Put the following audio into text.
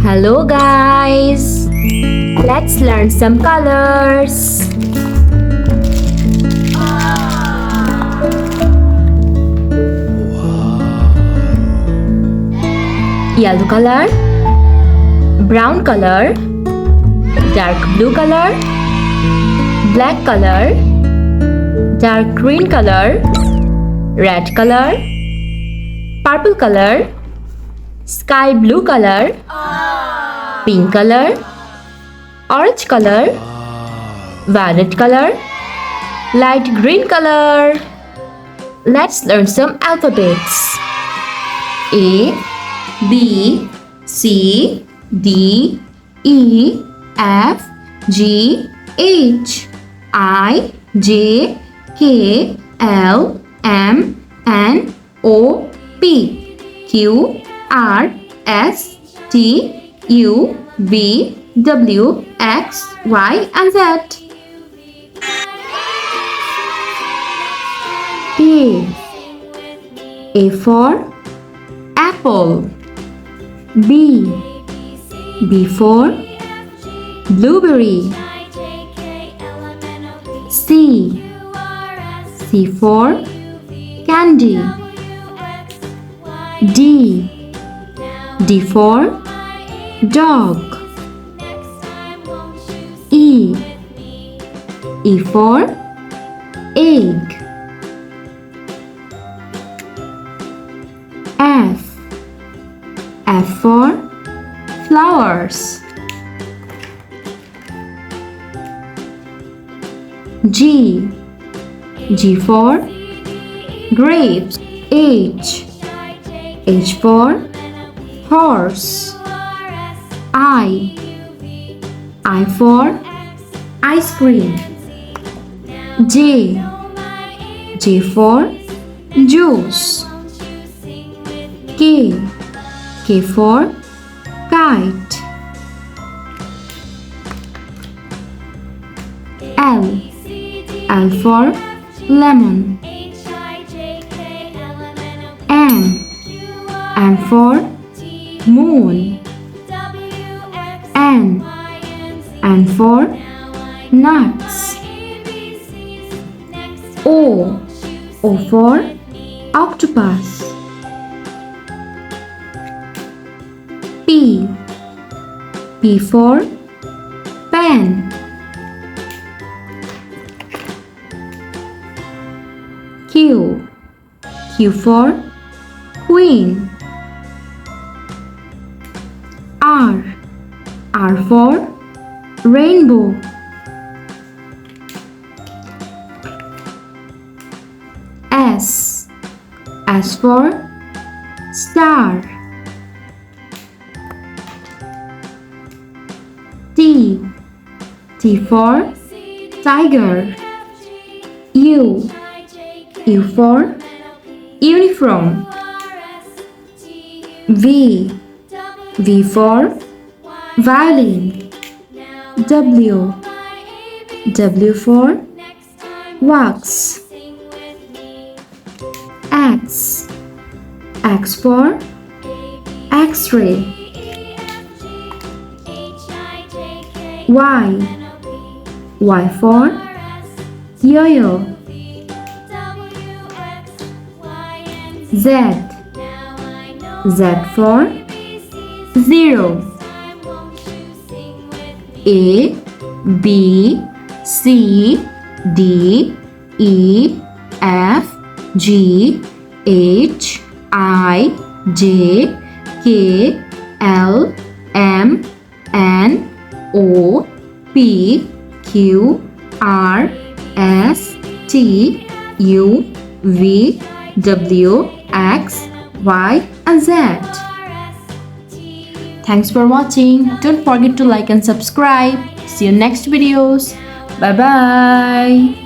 Hello guys! Let's learn some colors. Yellow color, brown color, dark blue color, black color, dark green color, red color, purple color, sky blue color, pink color, orange color, violet color, light green color. Let's learn some alphabets. A, B, C, D, E, F, G, H, I, J, K, L, M, N, O, P, Q, R, S, T, U, V, W, X, Y, and Z. A for apple. B for blueberry. C for candy. D for dog. E for egg. F for flowers. G for grapes. H for horse. I for ice cream. J for juice. K for kite. L for lemon. M for moon. N for nuts. O for octopus. P for pen. Q for queen. R for rainbow. S for star. T for tiger. U for uniform. V for violin. W for wax. X for X-ray. Y for yo-yo. Z for zero. A, B, C, D, E, F, G, H, I, J, K, L, M, N, O, P, Q, R, S, T, U, V, W, X, Y, and Z. Thanks for watching. Don't forget to like and subscribe. See you next videos. Bye bye.